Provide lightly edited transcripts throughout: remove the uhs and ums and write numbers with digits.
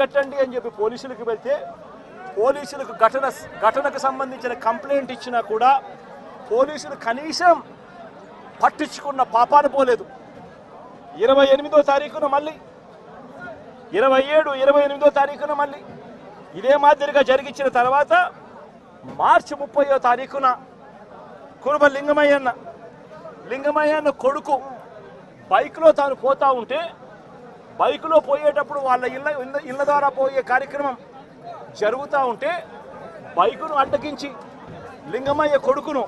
కట్టండి అని చెప్పి పోలీసులకు వెళ్తే పోలీసులకు ఘటనకు సంబంధించిన కంప్లైంట్ ఇచ్చినా కూడా పోలీసులు కనీసం పట్టించుకున్న పాపాన పోలేదు. 28వ తారీఖున మళ్ళీ 27, 28వ తారీఖున మళ్ళీ ఇదే మాదిరిగా జరిగించిన తర్వాత మార్చి 30వ తారీఖున కురుబ లింగమయ్యన్న కొడుకు బైక్లో తాను పోతా ఉంటే బైక్లో పోయేటప్పుడు వాళ్ళ ఇళ్ళ ద్వారా పోయే కార్యక్రమం జరుగుతూ ఉంటే బైకును అడ్డగించి లింగమయ్య కొడుకును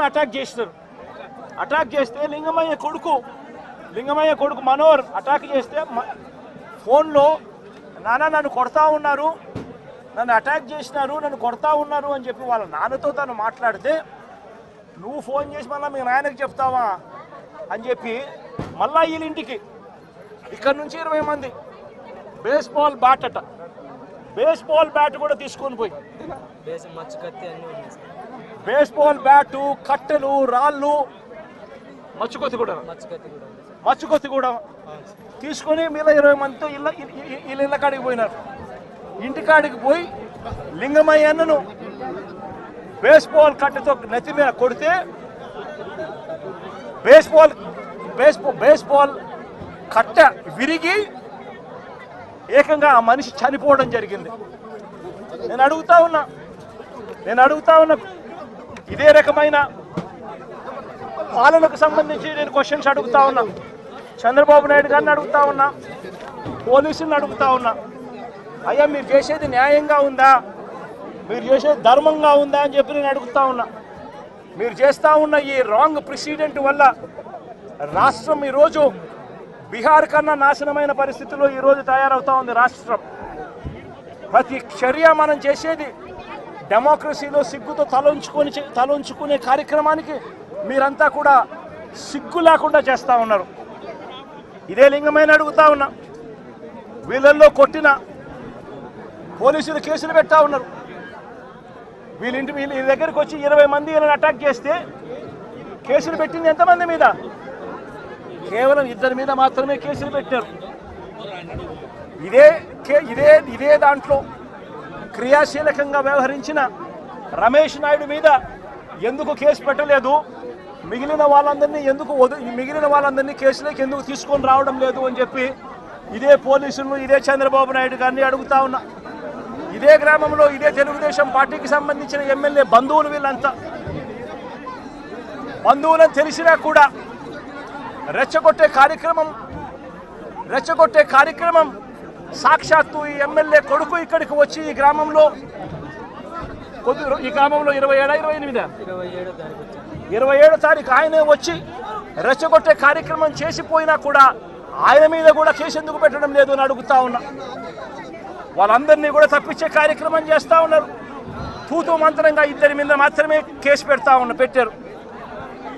అటాక్ చేస్తారు. అటాక్ చేస్తే లింగమయ్య కొడుకు మనోహర్ అటాక్ చేస్తే ఫోన్లో నాన్న నన్ను కొడతా ఉన్నారు, నన్ను అటాక్ చేసినారు, నన్ను కొడతా ఉన్నారు అని చెప్పి వాళ్ళ నాన్నతో తను మాట్లాడితే నువ్వు ఫోన్ చేసి మళ్ళీ మీ నాయనకి చెప్తావా అని చెప్పి మళ్ళా వీళ్ళింటికి ఇక్కడ నుంచి 20 మంది బేస్బాల్ బ్యాట్ కూడా తీసుకొని పోయి బేస్బాల్ బ్యాటు, కట్టెలు, రాళ్ళు, మచ్చుకొత్తి కూడా తీసుకొని మీద 20 మందితో ఇళ్ళ కాడికి పోయినారు. ఇంటికాడికి పోయి లింగమయ్యను బేస్బాల్ కట్టెతో నెత్తి మీద కొడితే బేస్బాల్ కట్ట విరిగి ఏకంగా ఆ మనిషి చనిపోవడం జరిగింది. నేను అడుగుతా ఉన్నా ఇదే రకమైన పాలనకు సంబంధించి నేను క్వశ్చన్స్ అడుగుతా ఉన్నా. చంద్రబాబు నాయుడు గారిని అడుగుతా ఉన్నా, పోలీసులను అడుగుతా ఉన్నా, అయ్యా మీరు చేసేది న్యాయంగా ఉందా, మీరు చేసేది ధర్మంగా ఉందా అని చెప్పి నేను అడుగుతా ఉన్నా. మీరు చేస్తూ ఉన్న ఈ రాంగ్ ప్రెసిడెంట్ వల్ల రాష్ట్రం ఈరోజు బీహార్ కన్నా నాశనమైన పరిస్థితుల్లో ఈరోజు తయారవుతా ఉంది రాష్ట్రం. ప్రతి చర్య మనం చేసేది డెమోక్రసీలో సిగ్గుతో తలంచుకునే కార్యక్రమానికి మీరంతా కూడా సిగ్గు లేకుండా చేస్తూ ఉన్నారు. ఇదే లింగమైన అడుగుతా ఉన్నా, వీళ్ళల్లో కొట్టిన పోలీసులు కేసులు పెడతా ఉన్నారు. వీళ్ళ దగ్గరికి వచ్చి 20 మంది వీళ్ళని అటాక్ చేస్తే కేసులు పెట్టింది ఎంతమంది మీద? కేవలం 2 మీద మాత్రమే కేసులు పెట్టారు. ఇదే దాంట్లో క్రియాశీలకంగా వ్యవహరించిన రమేష్ నాయుడు మీద ఎందుకు కేసు పెట్టలేదు, మిగిలిన వాళ్ళందరినీ కేసులోకి ఎందుకు తీసుకొని రావడం లేదు అని చెప్పి ఇదే పోలీసులను ఇదే చంద్రబాబు నాయుడు గారిని అడుగుతా ఉన్నా. ఇదే గ్రామంలో ఇదే తెలుగుదేశం పార్టీకి సంబంధించిన ఎమ్మెల్యే బంధువులు వీళ్ళంతా బంధువులను తెలిసినా కూడా రెచ్చగొట్టే కార్యక్రమం సాక్షాత్తు ఈ ఎమ్మెల్యే కొడుకు ఇక్కడికి వచ్చి ఈ గ్రామంలో 27 తారీఖు ఆయనే వచ్చి రెచ్చగొట్టే కార్యక్రమం చేసిపోయినా కూడా ఆయన మీద కూడా కేసు ఎందుకు పెట్టడం లేదు అని అడుగుతా ఉన్నా. వాళ్ళందరినీ కూడా తప్పించే కార్యక్రమం చేస్తూ ఉన్నారు. తూతూ మంత్రంగా 2 మీద మాత్రమే కేసు పెట్టారు.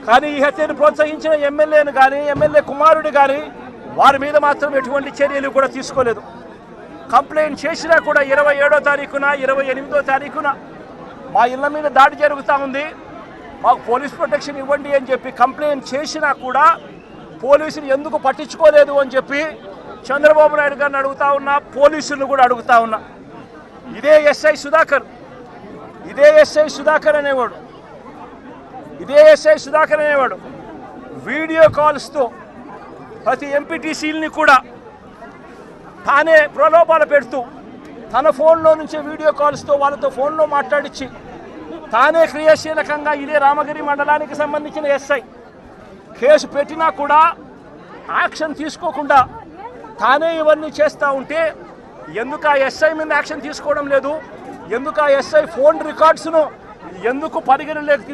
కానీ ఈ హత్యను ప్రోత్సహించిన ఎమ్మెల్యేను కానీ ఎమ్మెల్యే కుమారుడు కానీ వారి మీద మాత్రం ఎటువంటి చర్యలు కూడా తీసుకోలేదు. కంప్లైంట్ చేసినా కూడా 27వ తారీఖున 28వ తారీఖున మా ఇళ్ళ మీద దాడి జరుగుతూ ఉంది, మాకు పోలీస్ ప్రొటెక్షన్ ఇవ్వండి అని చెప్పి కంప్లైంట్ చేసినా కూడా పోలీసులు ఎందుకు పట్టించుకోలేదు అని చెప్పి చంద్రబాబు నాయుడు గారిని అడుగుతా ఉన్నా, పోలీసులను కూడా అడుగుతా ఉన్నా. ఇదే ఎస్ఐ సుధాకర్ అనేవాడు వీడియో కాల్స్తో ప్రతి ఎంపీటీసీలని కూడా తానే ప్రలోభాలు పెడుతూ తన ఫోన్లో నుంచే వీడియో కాల్స్తో వాళ్ళతో ఫోన్లో మాట్లాడించి తానే క్రియాశీలకంగా ఇదే రామగిరి మండలానికి సంబంధించిన ఎస్ఐ కేసు పెట్టినా కూడా యాక్షన్ తీసుకోకుండా తానే ఇవన్నీ చేస్తూ ఉంటే ఎందుకు ఆ ఎస్ఐ మీద యాక్షన్ తీసుకోవడం లేదు, ఎందుకు ఆ ఎస్ఐ ఫోన్ రికార్డ్స్ను ఎందుకు పరిగణలోకి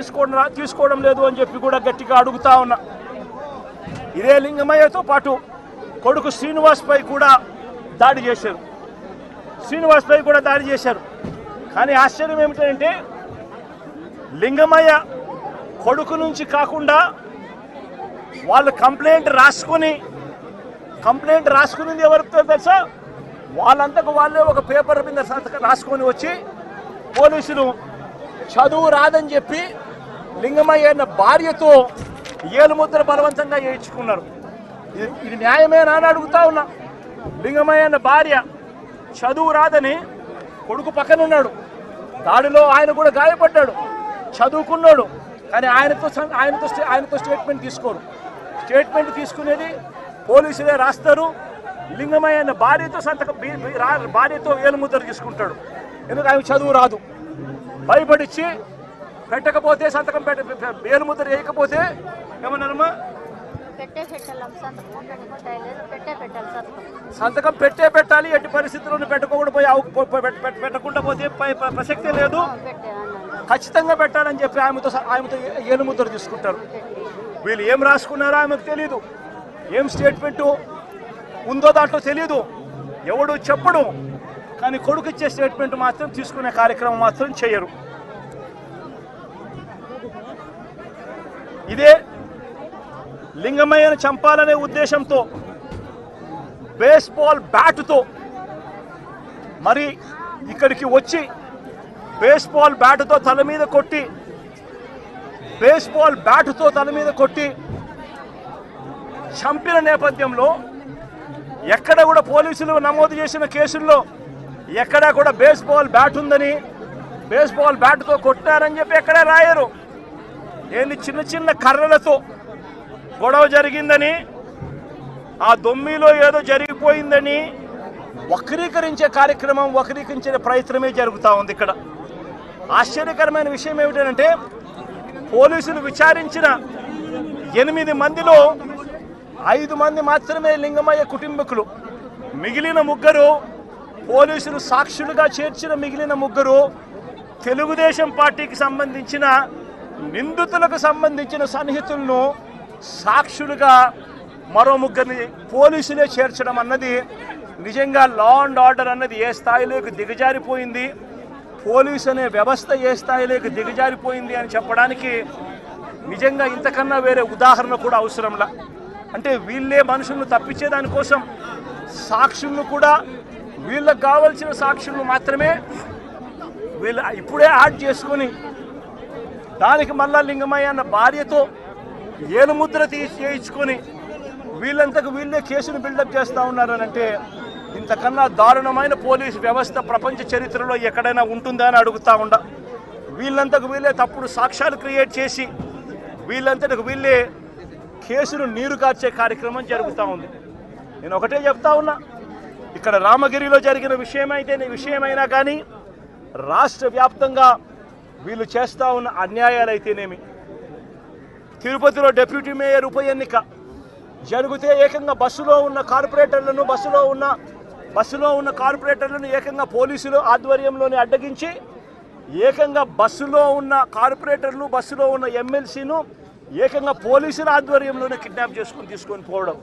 తీసుకోవడం లేదు అని చెప్పి కూడా గట్టిగా అడుగుతా ఉన్నా. ఇదే లింగమయ్యతో పాటు కొడుకు శ్రీనివాస్పై కూడా దాడి చేశారు. కానీ ఆశ్చర్యం ఏమిటంటే లింగమయ్య కొడుకు నుంచి కాకుండా వాళ్ళు కంప్లైంట్ రాసుకునింది ఎవరితో తెలుసా? వాళ్ళంతకు వాళ్ళే ఒక పేపర్ మీద రాసుకొని వచ్చి పోలీసులు చదువు రాదని చెప్పి లింగమయ్య భార్యతో ఏలుముద్ర బలవంతంగా వేయించుకున్నారు. ఇది న్యాయమేనా అని అడుగుతా ఉన్నా. లింగమయ్య అన్న భార్య చదువు రాదని కొడుకు పక్కనున్నాడు, దాడిలో ఆయన కూడా గాయపడ్డాడు, చదువుకున్నాడు, కానీ ఆయనతో స్టేట్మెంట్ తీసుకోరు. స్టేట్మెంట్ తీసుకునేది పోలీసులే రాస్తారు. లింగమయ్య అన్న భార్యతో ఏలుముద్ర తీసుకుంటాడు. ఎందుకు ఆయన చదువు రాదు, భయపడిచ్చి పెట్టకపోతే సంతకం ఏలుముద్ర వేయకపోతే ఏమన్నారమ్మా, సంతకం పెట్టాలి. ఎట్టి పరిస్థితుల్లో పెట్టకుండా పోతే ప్రసక్తే లేదు, ఖచ్చితంగా పెట్టాలని చెప్పి ఆమెతో ఏలుముద్ర తీసుకుంటారు. వీళ్ళు ఏం రాసుకున్నారో ఆమెకు తెలీదు, ఏం స్టేట్మెంటు ఉందో దాంట్లో తెలీదు, ఎవడు చెప్పడు. కానీ కొడుకు ఇచ్చే స్టేట్మెంట్ మాత్రం తీసుకునే కార్యక్రమం మాత్రం చేయరు. ఇదే లింగమయ్యను చంపాలనే ఉద్దేశంతో బేస్బాల్ బ్యాటుతో మరి ఇక్కడికి వచ్చి బేస్బాల్ బ్యాటుతో తల మీద కొట్టి చంపిన నేపథ్యంలో ఎక్కడ కూడా పోలీసులు నమోదు చేసిన కేసుల్లో ఎక్కడా కూడా బేస్బాల్ బ్యాట్ ఉందని, బేస్బాల్ బ్యాట్తో కొట్టారని చెప్పి ఎక్కడే రాయరు. ఏంది చిన్న చిన్న కర్రలతో గొడవ జరిగిందని, ఆ దొమ్మిలో ఏదో జరిగిపోయిందని వక్రీకరించే ప్రయత్నమే జరుగుతూ ఉంది. ఇక్కడ ఆశ్చర్యకరమైన విషయం ఏమిటంటే పోలీసులు విచారించిన 8 మందిలో 5 మంది మాత్రమే లింగమయ్య కుటుంబీకులు. మిగిలిన 3 పోలీసులు సాక్షులుగా చేర్చిన మిగిలిన 3 తెలుగుదేశం పార్టీకి సంబంధించిన నిందితులకు సంబంధించిన సన్నిహితులను సాక్షులుగా మరో 3 పోలీసులే చేర్చడం అన్నది నిజంగా లా అండ్ ఆర్డర్ అన్నది ఏ స్థాయిలోకి దిగజారిపోయింది, పోలీసు అనే వ్యవస్థ ఏ స్థాయిలోకి దిగజారిపోయింది అని చెప్పడానికి నిజంగా ఇంతకన్నా వేరే ఉదాహరణ కూడా అవసరంలా. అంటే వీళ్ళే మనుషులను తప్పించేదానికోసం సాక్షులను కూడా వీళ్ళకు కావలసిన సాక్షులను మాత్రమే వీళ్ళు ఇప్పుడే యాడ్ చేసుకొని దానికి మళ్ళా లింగమయ్య అన్న భార్యతో ఏలుముద్ర చేయించుకొని వీళ్ళంతకు వీళ్ళే కేసును బిల్డప్ చేస్తూ ఉన్నారని అంటే ఇంతకన్నా దారుణమైన పోలీసు వ్యవస్థ ప్రపంచ చరిత్రలో ఎక్కడైనా ఉంటుందా అని అడుగుతూ ఉండ. వీళ్ళంతకు వీళ్ళే తప్పుడు సాక్ష్యాలు క్రియేట్ చేసి వీళ్ళంతకు వీళ్ళే కేసును నీరు కార్చే కార్యక్రమం జరుగుతూ ఉంది. నేను ఒకటే చెప్తా ఉన్నా, ఇక్కడ రామగిరిలో జరిగిన విషయమైనా కానీ రాష్ట్ర వ్యాప్తంగా వీళ్ళు చేస్తూ ఉన్న అన్యాయాలు అయితేనేమి, తిరుపతిలో డిప్యూటీ మేయర్ ఉప ఎన్నిక జరిగితే ఏకంగా బస్సులో ఉన్న కార్పొరేటర్లను ఏకంగా పోలీసులు ఆధ్వర్యంలోనే అడ్డగించి ఏకంగా బస్సులో ఉన్న కార్పొరేటర్లు బస్సులో ఉన్న ఎమ్మెల్సీను ఏకంగా పోలీసుల ఆధ్వర్యంలోనే కిడ్నాప్ తీసుకొని పోవడం.